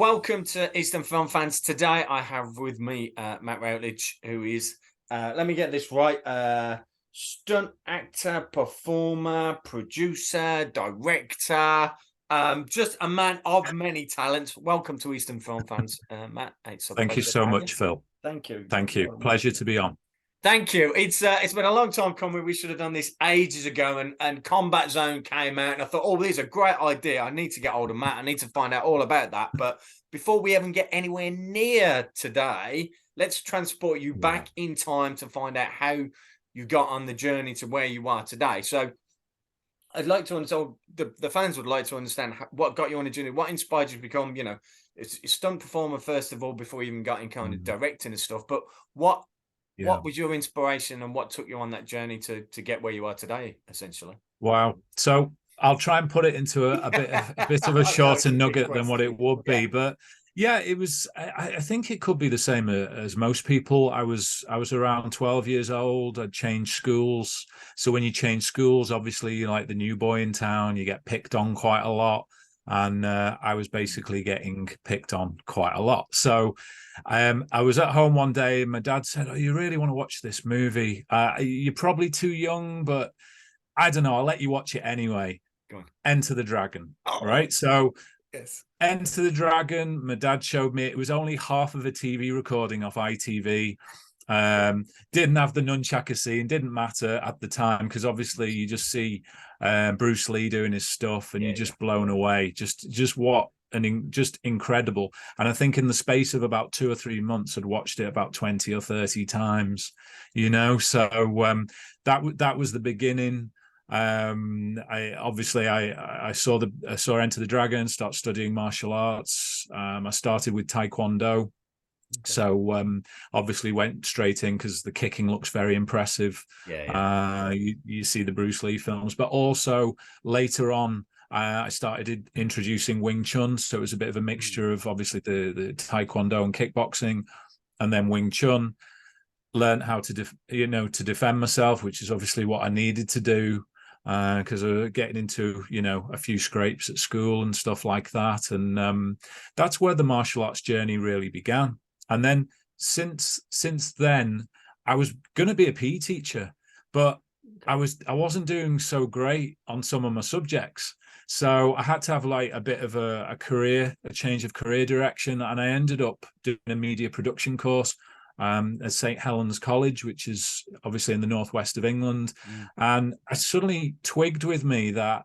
welcome to Eastern Film Fans. Today I have with me Matt Routledge, who is, let me get this right, stunt actor, performer, producer, director, just a man of many talents. Welcome to Eastern Film Fans, Matt. It's a Thank you pleasure so to have much, you. Phil. Thank you. Thank you. Pleasure to be on. Thank you. It's been a long time coming. We should have done this ages ago, and Combat Zone came out, and I thought, oh, this is a great idea. I need to get hold of Matt. I need to find out all about that. But before we even get anywhere near today, let's transport you back in time to find out how you got on the journey to where you are today. So I'd like to understand, the fans would like to understand what got you on the journey, what inspired you to become, a stunt performer, first of all, before you even got in kind of directing and stuff. But what was your inspiration and what took you on that journey to get where you are today, essentially? Wow. So I'll try and put it into a bit of a shorter nugget than what it would be. But yeah, it was, I think it could be the same as most people. I was around 12 years old. I'd changed schools. So when you change schools, obviously you're like the new boy in town, you get picked on quite a lot. And I was basically getting picked on quite a lot. So I was at home one day and my dad said, oh, you really want to watch this movie? You're probably too young, but I don't know. I'll let you watch it anyway. Go on. Enter the Dragon. Oh, right. So yes. Enter the Dragon. My dad showed me it was only half of a TV recording off ITV. Didn't have the nunchaka scene, didn't matter at the time because obviously you just see Bruce Lee doing his stuff and you're just blown away. Just what just incredible. And I think in the space of about 2 or 3 months, I'd watched it about 20 or 30 times, So that was the beginning. I saw Enter the Dragon, start studying martial arts. I started with Taekwondo. So obviously went straight in because the kicking looks very impressive. You see the Bruce Lee films, but also later on I started introducing Wing Chun. So it was a bit of a mixture of obviously the Taekwondo and kickboxing, and then Wing Chun. Learned how to defend myself, which is obviously what I needed to do because I was getting into a few scrapes at school and stuff like that. And that's where the martial arts journey really began. And then since then, I was going to be a PE teacher, but I wasn't doing so great on some of my subjects. So I had to have like a bit of a change of career direction. And I ended up doing a media production course at St. Helens College, which is obviously in the northwest of England. And I suddenly twigged with me that,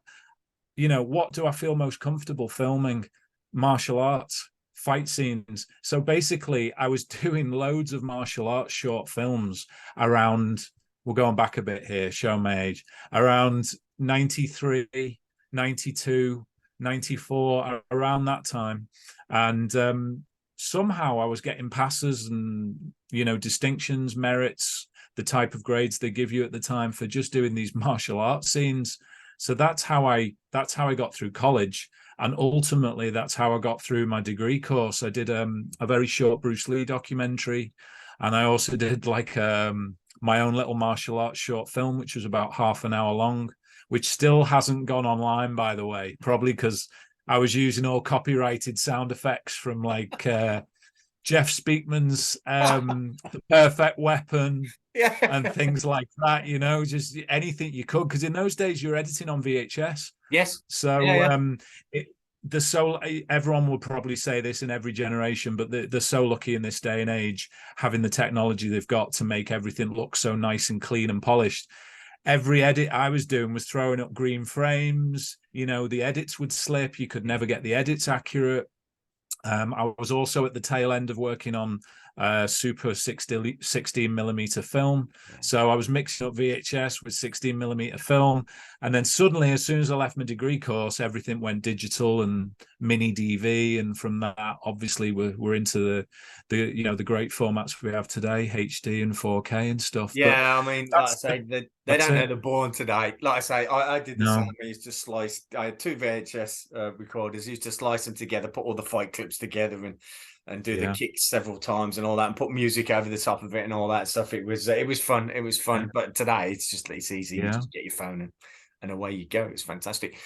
what do I feel most comfortable filming? Martial arts. Fight scenes. So basically I was doing loads of martial arts short films around, we're going back a bit here, show my age, around 93, 92, 94, around that time. And somehow I was getting passes and, distinctions, merits, the type of grades they give you at the time for just doing these martial arts scenes. So that's how I got through college. And ultimately, that's how I got through my degree course. I did a very short Bruce Lee documentary. And I also did like my own little martial arts short film, which was about half an hour long, which still hasn't gone online, by the way, probably because I was using all copyrighted sound effects from like Jeff Speakman's The Perfect Weapon and things like that, just anything you could. Because in those days, you're editing on VHS. Yes. So everyone will probably say this in every generation, but they're so lucky in this day and age having the technology they've got to make everything look so nice and clean and polished. Every edit I was doing was throwing up green frames. The edits would slip. You could never get the edits accurate. I was also at the tail end of working on super 16 millimeter film. So I was mixing up VHS with 16 millimeter film. And then suddenly, as soon as I left my degree course, everything went digital and mini DV. And from that, obviously, we're into the great formats we have today, HD and 4K and stuff. Yeah, I mean, like I say, they don't know they're born today. Like I say, I did the same. I used to slice. I had 2 VHS recorders. I used to slice them together, put all the fight clips together, and do the kicks several times and all that, and put music over the top of it and all that stuff. It was fun. It was fun. But today, it's easy. You just get your phone and away you go. It's fantastic.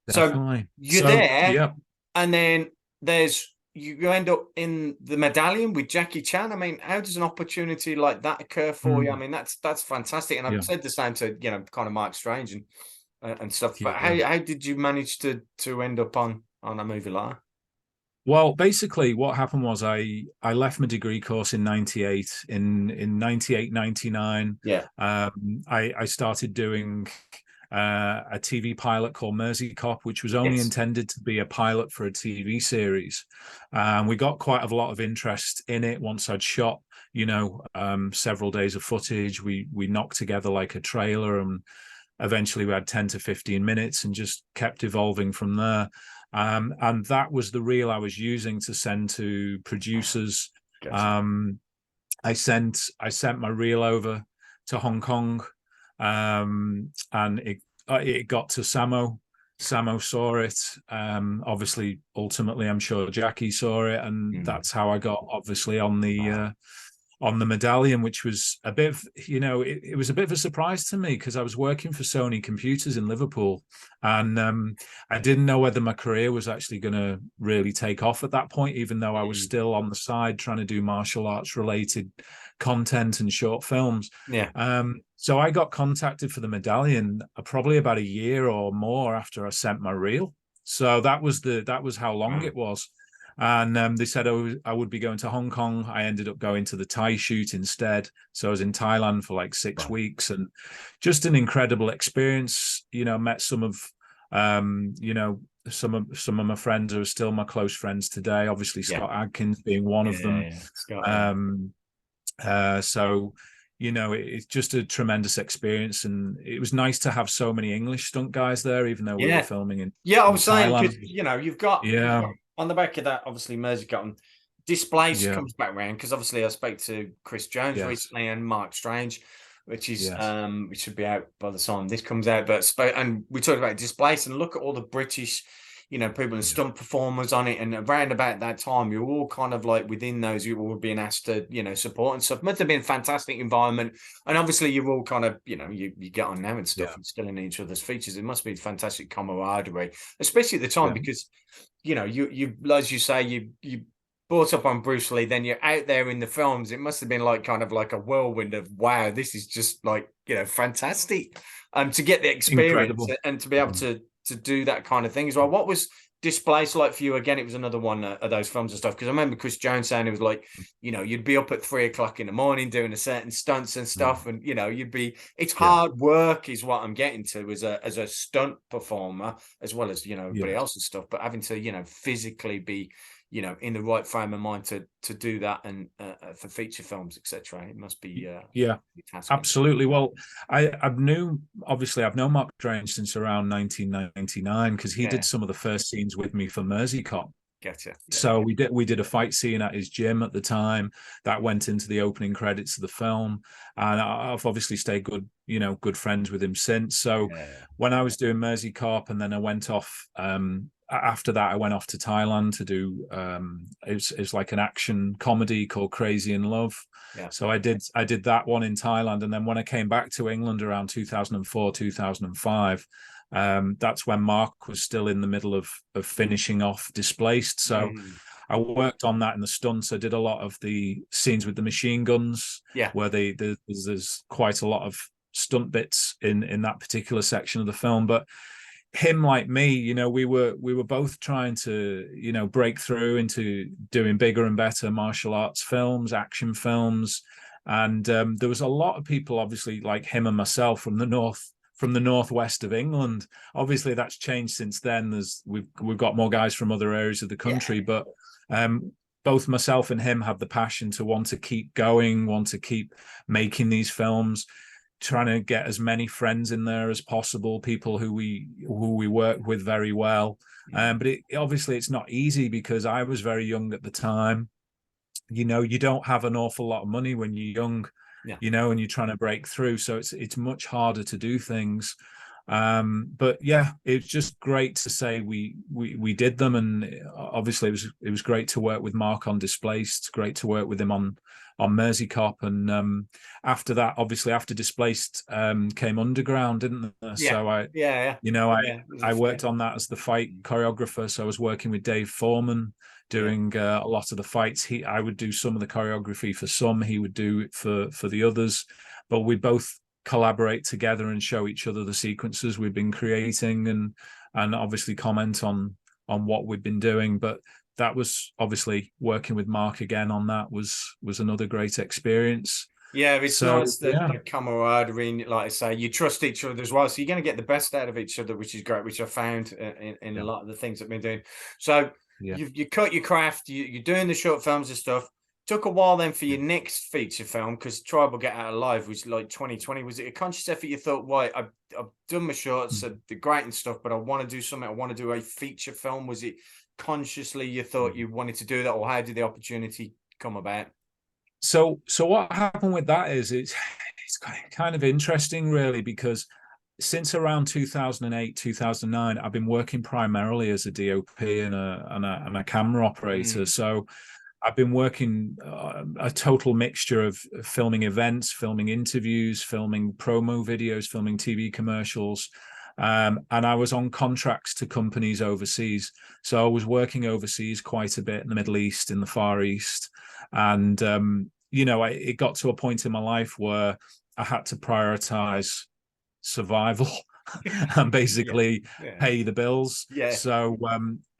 Definitely. So you're there, and then there's you end up in the Medallion with Jackie Chan. I mean, how does an opportunity like that occur for you? I mean, that's fantastic. And I've Yeah, said the same to, kind of Mark Strange and stuff. But yeah. how did you manage to end up on a movie like that? Well, basically, what happened was I left my degree course in '98. In '98, '99, Yeah. I started doing a TV pilot called Mersey, which was only Yes. intended to be a pilot for a TV series. We got quite a lot of interest in it once I'd shot, several days of footage. We knocked together like a trailer, and eventually we had 10 to 15 minutes and just kept evolving from there. And that was the reel I was using to send to producers. Gotcha. I sent my reel over to Hong Kong, and it got to Samo. Samo saw it. Obviously, ultimately, I'm sure Jackie saw it, and that's how I got obviously on the Medallion, which was a bit of, it was a bit of a surprise to me because I was working for Sony Computers in Liverpool, and I didn't know whether my career was actually going to really take off at that point, even though I was still on the side trying to do martial arts related content and short films. Yeah. So I got contacted for the Medallion probably about a year or more after I sent my reel. So that was how long it was. And they said I would be going to Hong Kong. I ended up going to the Thai shoot instead. So I was in Thailand for like 6 weeks, and just an incredible experience. Met some of some of my friends who are still my close friends today. Obviously, Scott Adkins being one of them. Scott, So it's just a tremendous experience, and it was nice to have so many English stunt guys there, even though we were filming in I was saying, Thailand. because you've got on the back of that, obviously Mersey got Displaced comes back around, because obviously I spoke to Chris Jones recently and Mark Strange, which is which should be out by the time this comes out. But and we talked about Displaced, and look at all the British people and stunt performers on it. And around about that time, you're all kind of like within those, you were being asked to, support and stuff. Must have been a fantastic environment. And obviously you're all kind of, you get on now and stuff and still in each other's features. It must be fantastic camaraderie, especially at the time, because, you, as you say, you brought up on Bruce Lee, then you're out there in the films. It must have been like kind of like a whirlwind of, wow, this is just like, fantastic. To get the experience and to be able to do that kind of thing as well. What was Displaced like for you? Again, it was another one of those films and stuff, because I remember Chris Jones saying it was like, you'd be up at 3:00 in the morning doing a certain stunts and stuff, and it's hard work is what I'm getting to as a stunt performer, as well as everybody else and stuff, but having to physically be in the right frame of mind to do that, and for feature films, etc. It must be absolutely. Well, I've known Mark Strange since around 1999, because he did some of the first scenes with me for Mersey Cop. Gotcha. So we did a fight scene at his gym at the time that went into the opening credits of the film, and I've obviously stayed good friends with him since. So when I was doing Mersey Cop, and then I went off. After that, I went off to Thailand to do it's like an action comedy called Crazy in Love. So I did that one in Thailand, and then when I came back to England around 2004, 2005, that's when Mark was still in the middle of finishing off Displaced. So I worked on that in the stunts. I did a lot of the scenes with the machine guns, where there's quite a lot of stunt bits in that particular section of the film. But him, like me, we were both trying to break through into doing bigger and better martial arts films, action films, and there was a lot of people, obviously, like him and myself, from the northwest of England. Obviously that's changed since then. We've got more guys from other areas of the country, but both myself and him have the passion to want to keep going, want to keep making these films, trying to get as many friends in there as possible, people who we work with very well. But obviously it's not easy, because I was very young at the time. You don't have an awful lot of money when you're young, and you're trying to break through. So it's much harder to do things. But yeah, it's just great to say we did them, and obviously it was great to work with Mark on Displaced, great to work with him on Mersey Cop, and after that, obviously after Displaced came Underground, didn't there? Yeah, So yeah, yeah. I worked on that as the fight choreographer, so I was working with Dave Foreman doing a lot of the fights. I would do some of the choreography for some, he would do it for the others, but we both collaborate together and show each other the sequences we've been creating, and obviously comment on what we've been doing. But that was obviously working with Mark again on that was another great experience. Yeah, it's So nice the camaraderie, like I say, you trust each other as well. So you're going to get the best out of each other, which is great, which I found in a lot of the things I've been doing. So you cut your craft, you're doing the short films and stuff. Took a while then for your next feature film, because Tribal Get Out Alive was like 2020. Was it a conscious effort? You thought, right, I've done my shorts, the great and stuff, but I want to do something. I want to do a feature film. Was it consciously you thought you wanted to do that, or how did the opportunity come about? So what happened with that is it's kind of interesting, really, because since around 2008, 2009, I've been working primarily as a DOP and a camera operator. So I've been working a total mixture of filming events, filming interviews, filming promo videos, filming TV commercials. And I was on contracts to companies overseas. So I was working overseas quite a bit in the Middle East, in the Far East. And, it got to a point in my life where I had to prioritize survival and basically pay the bills. So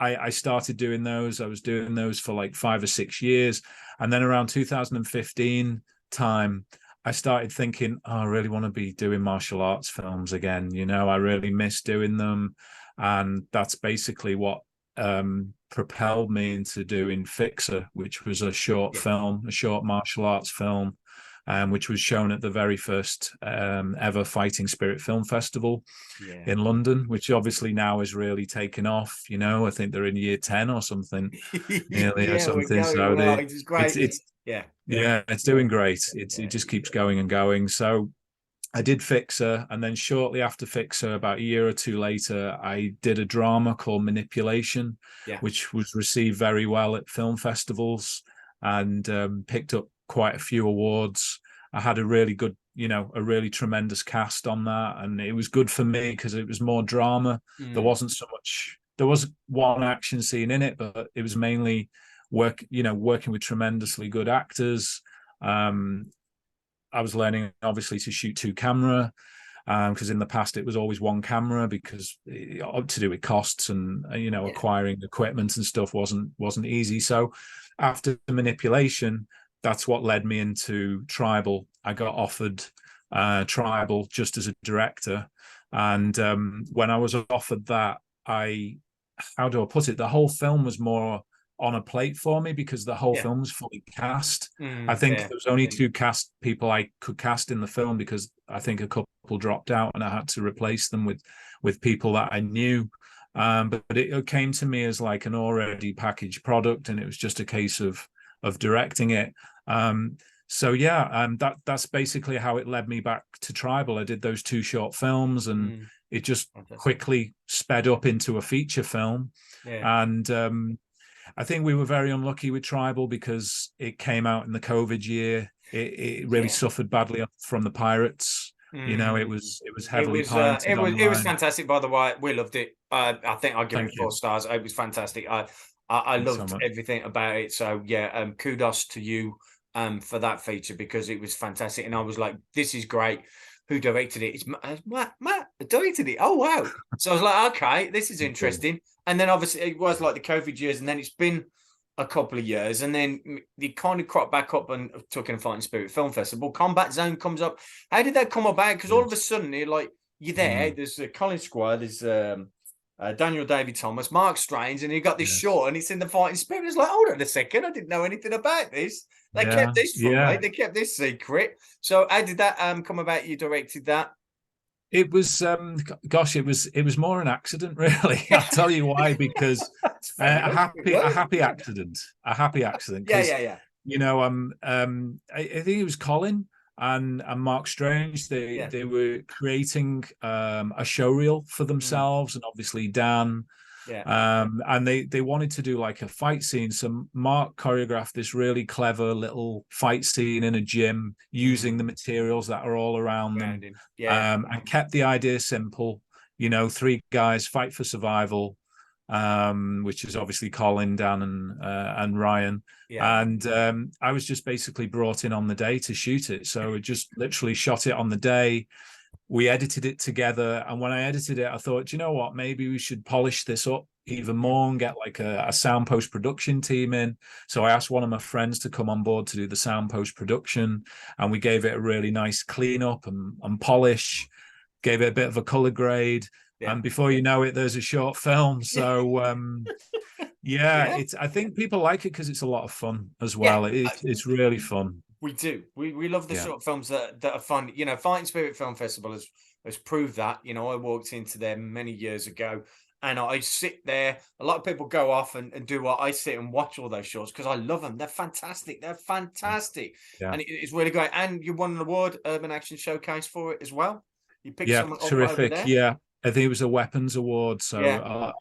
I started doing those. I was doing those for like 5 or 6 years. And then around 2015 time, I started thinking, oh, I really want to be doing martial arts films again. I really miss doing them. And that's basically what propelled me into doing Fixer, which was a short film, a short martial arts film, which was shown at the very first ever Fighting Spirit Film Festival in London, which obviously now is really taken off. I think they're in year 10 or something, nearly or something. So it's great. It's doing great. It just keeps going and going. So I did Fixer, and then shortly after Fixer, about a year or two later, I did a drama called Manipulation, which was received very well at film festivals and picked up quite a few awards. I had a really good, a really tremendous cast on that, and it was good for me because it was more drama. There wasn't so much. There was one action scene in it, but it was mainly working with tremendously good actors. I was learning, obviously, to shoot 2 camera, because in the past it was always 1 camera, because to do with costs and acquiring equipment and stuff wasn't easy. So after the Manipulation, that's what led me into Tribal. I got offered Tribal just as a director, and when I was offered that, how do I put it? The whole film was more on a plate for me because the whole film was fully cast. I think there was only 2 cast people I could cast in the film, because I think a couple dropped out and I had to replace them with people that I knew. But it came to me as like an already packaged product, and it was just a case of directing it. That's basically how it led me back to Tribal. I did those 2 short films, and it just quickly sped up into a feature film. And I think we were very unlucky with Tribal because it came out in the COVID year. It really suffered badly from the pirates. It was heavily pirated. It was fantastic, by the way. We loved it. I think I'll give it 4 stars. It was fantastic. I loved everything about it. So kudos to you for that feature, because it was fantastic. And I was like, this is great. Who directed it? It's Matt directed it. Oh wow. So I was like, okay, this is interesting. And then obviously it was like the COVID years, and then it's been a couple of years, and then you kind of cropped back up and took in Fighting Spirit Film Festival. Combat Zone comes up. How did that come about? Because all of a sudden you're there. There's Colin Squire, there's Daniel David Thomas, Mark Strange, and you got this short, and it's in the Fighting Spirit. It's like, hold on a second, I didn't know anything about this. They kept this from me. They kept this secret. So how did that come about? You directed that? It was it was more an accident, really. I'll tell you why, because a happy accident. Yeah. I think it was Colin. and Mark Strange. Yeah. They were creating a show reel for Mm. themselves, and obviously Dan. Yeah. And they wanted to do like a fight scene. So Mark choreographed this really clever little fight scene in a gym using the materials that are all around them, Grounding. Yeah. and kept the idea simple. You know, three guys fight for survival, which is obviously Colin, Dan, and Ryan. Yeah. And I was just basically brought in on the day to shoot it. So it just literally shot it on the day. We edited it together, and when I edited it, I thought, you know what, maybe we should polish this up even more and get like a sound post production team in. So I asked one of my friends to come on board to do the sound post production, and we gave it a really nice clean up and polish, gave it a bit of a color grade, and before you know it, there's a short film. So yeah, it's, I think people like it because it's a lot of fun as well. It's really fun. We do. We love the short films that are fun. You know, Fighting Spirit Film Festival has proved that. You know, I walked into there many years ago, and I sit there. A lot of people go off and do what I sit and watch all those shorts because I love them. They're fantastic. They're fantastic. Yeah. And it's really great. And you won an award, Urban Action Showcase, for it as well. You picked someone up over terrific. there. Yeah. I think it was a weapons award, so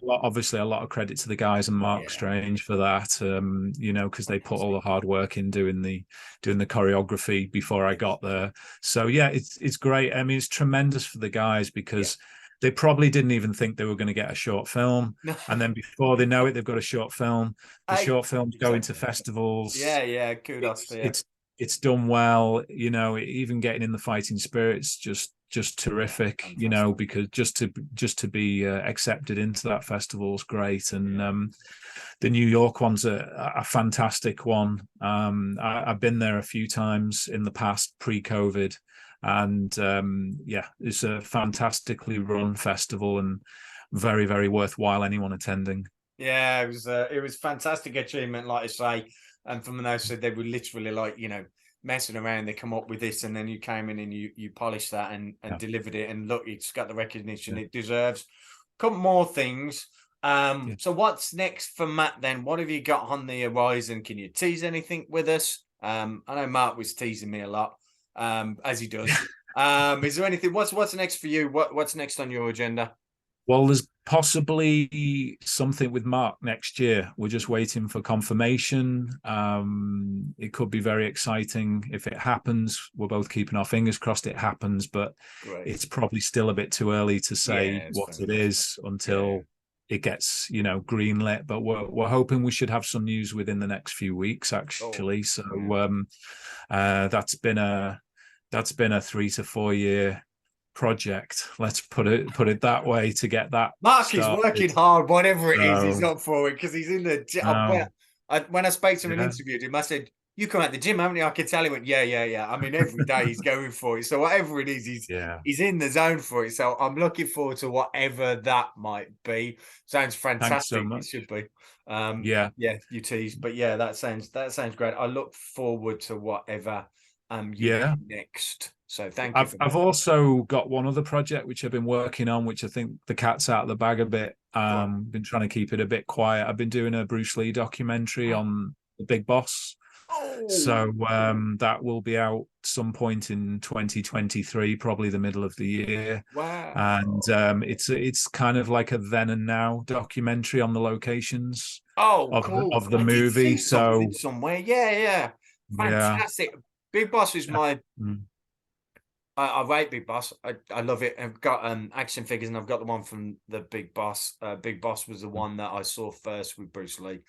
obviously a lot of credit to the guys and Mark Strange for that. You know, because they put all the hard work in doing the choreography before I got there. So yeah, it's great. I mean, it's tremendous for the guys because they probably didn't even think they were going to get a short film, and then before they know it, they've got a short film. The short film's going to festivals. Yeah, kudos to you. It's done well. You know, even getting in the Fighting Spirit's just terrific, you know, because just to be accepted into that festival is great. And the New York one's a fantastic one. I've been there a few times in the past, pre-COVID, and it's a fantastically run festival and very, very worthwhile anyone attending. Yeah, it was fantastic achievement, like I say. And from those said, they were literally like, you know, messing around. They come up with this, and then you came in and you polished that and delivered it. And look, it's got the recognition it deserves. A couple more things. So what's next for Matt then? What have you got on the horizon? Can you tease anything with us? I know Mark was teasing me a lot, as he does. Is there anything? What's next for you? What's next on your agenda? Well, there's possibly something with Mark next year. We're just waiting for confirmation. It could be very exciting if it happens. We're both keeping our fingers crossed it happens, but it's probably still a bit too early to say what it is until it gets, you know, greenlit. But we're hoping we should have some news within the next few weeks, actually. So that's been a 3 to 4 year project, let's put it that way, to get that Mark started. is working hard, whatever it is, he's up for it because he's in the gym. When I spoke to him and interviewed him, I said, "You come out the gym, haven't you?" I could tell he went, yeah. I mean, every day he's going for it. So whatever it is, he's in the zone for it. So I'm looking forward to whatever that might be. Sounds fantastic. Thanks so much. It should be. You tease, but that sounds great. I look forward to whatever you do next. So thank you. I've also got one other project which I've been working on, which I think the cat's out of the bag a bit. Been trying to keep it a bit quiet. I've been doing a Bruce Lee documentary on the Big Boss. So that will be out some point in 2023, probably the middle of the year. Wow. And it's kind of like a then and now documentary on the locations of the movie. So somewhere, fantastic. Big Boss is my I rate Big Boss. I love it. I've got action figures, and I've got the one from the Big Boss. Big Boss was the one that I saw first with Bruce Lee.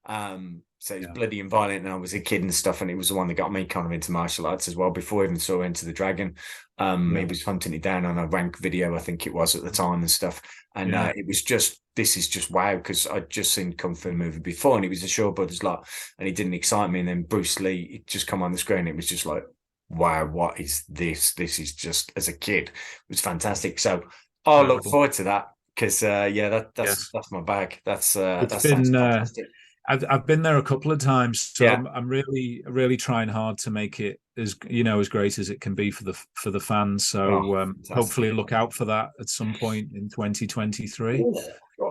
So he's bloody and violent, and I was a kid and stuff, and it was the one that got me kind of into martial arts as well. Before I even saw Enter the Dragon, he was hunting it down on a rank video, I think it was at the time and stuff. And it was just, this is just wow, because I'd just seen Kung Fu movie before, and it was a Shaw Brothers lot, and it didn't excite me. And then Bruce Lee, it just come on the screen, it was just like, wow, what is this? This is just, as a kid, it was fantastic. So I'll look forward to that because that's my bag. That's fantastic. I've been there a couple of times, so I'm really trying hard to make it as great as it can be for the fans. So hopefully look out for that at some point in 2023.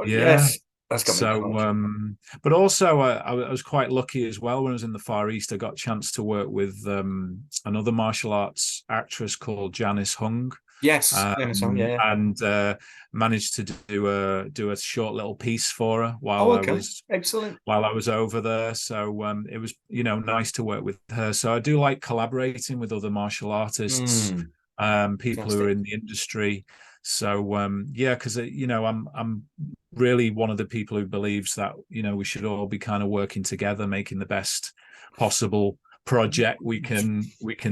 Yes. That's got me So, excited. but also I was quite lucky as well when I was in the Far East. I got a chance to work with another martial arts actress called Janice Hung, Yes, yeah, song, yeah. and managed to do a short little piece for her Oh, okay, excellent. while I was over there. So it was, nice to work with her. So I do like collaborating with other martial artists, people who are Fantastic. in the industry. So yeah, because I'm really one of the people who believes that we should all be kind of working together, making the best possible project we can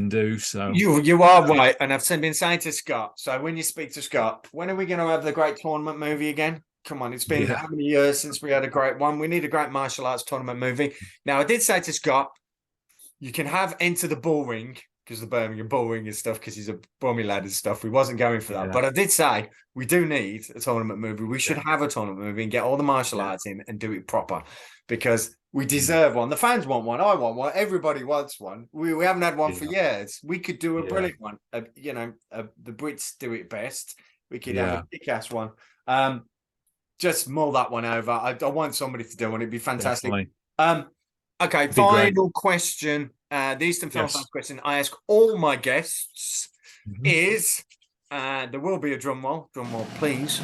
do. So You are right, and I've been saying to Scott. So when you speak to Scott, when are we going to have the great tournament movie again? Come on, it's been yeah, how many years since we had a great one? We need a great martial arts tournament movie. Now, I did say to Scott, you can have Enter the Bull Ring because the Birmingham Bull Ring and stuff because he's a bummy lad and stuff. We wasn't going for that, yeah, but I did say we do need a tournament movie. We should yeah, have a tournament movie and get all the martial yeah. arts in and do it proper because we Mm. deserve one. The fans want one. I want one. Everybody wants one. We haven't had one for Yeah, years. We could do a yeah, brilliant one. The Brits do it best. We could have a yeah, kick-ass one. Just mull that one over. I want somebody to do one. It'd be fantastic. definitely. Um, okay, Be great. final question. The Eastern Film Fans Yes. question I ask all my guests Mhm. is, there will be a drum roll, please.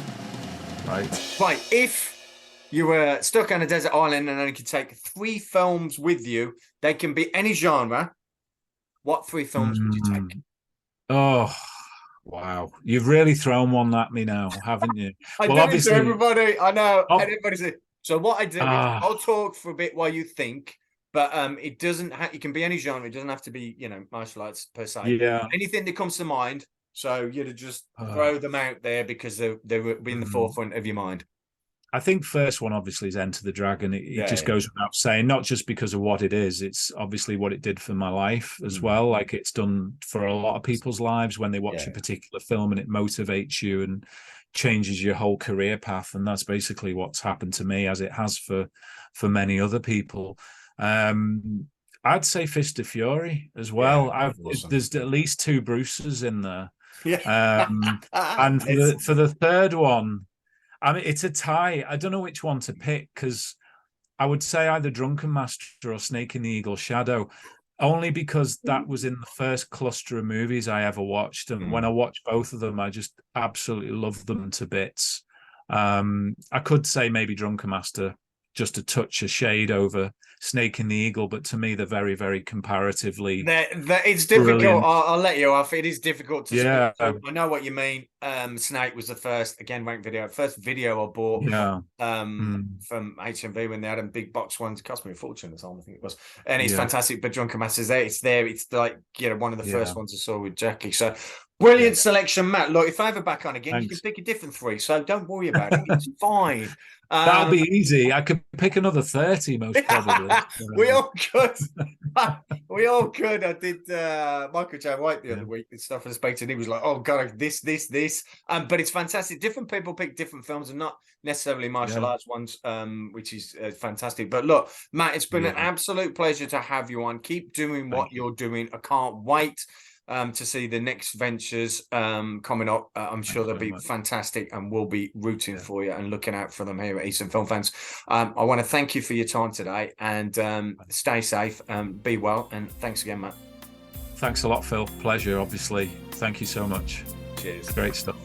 Right. Right, if you were stuck on a desert island and only could take 3 films with you, they can be any genre. What 3 films would you take? Mm. Oh, wow. You've really thrown one at me now, haven't you? I Well, do it to obviously, everybody. I know, and oh, everybody's it. So what I do is ah, I'll talk for a bit while you think, but it doesn't. It can be any genre. It doesn't have to be martial arts per se. yeah. Anything that comes to mind. So you'd just Uh, throw them out there because they will be in the mm. forefront of your mind. I think first one obviously is Enter the Dragon. It Yeah, just yeah. goes without saying, not just because of what it is, it's obviously what it did for my life as Mm. well. Like it's done for a lot of people's lives when they watch a Yeah. particular film and it motivates you and changes your whole career path. And that's basically what's happened to me, as it has for many other people. I'd say Fist of Fury as Yeah. well. Awesome. There's at least 2 Bruces in there. Yeah. And It's for the third one, I mean, it's a tie. I don't know which one to pick because I would say either Drunken Master or Snake in the Eagle's Shadow, only because that was in the first cluster of movies I ever watched. And when I watched both of them, I just absolutely loved them to bits. I could say maybe Drunken Master just a touch, a shade over Snake and the Eagle, but to me, they're very, very comparatively it's difficult. brilliant. I'll let you off. It is difficult to split. Yeah, So I know what you mean. Snake was the first, again, wank video. First video I bought yeah, from HMV when they had them big box ones. It cost me a fortune, that's all I think it was. And it's yeah, fantastic. But Drunken Master's there. It's there. It's like, one of the yeah, first ones I saw with Jackie. So yeah. brilliant selection, Matt. Look, if I ever back on again, you can Thanks. pick a different 3. So don't worry about it. It's fine. That'll be easy. I could pick another 30, most probably. We all could. We all could. I did Michael J. White the other week and stuff and spoke to him. He was like, oh God, this. But it's fantastic. Different people pick different films and not necessarily martial arts ones, which is fantastic. But look, Matt, it's been an absolute pleasure to have you on. Keep doing what you're doing. I can't wait to see the next ventures coming up. I'm sure they'll be fantastic and we'll be rooting for you and looking out for them here at Eastern Film Fans. I want to thank you for your time today and stay safe, be well, and thanks again, Matt. Thanks a lot, Phil. Pleasure, obviously. Thank you so much. Cheers. Great stuff.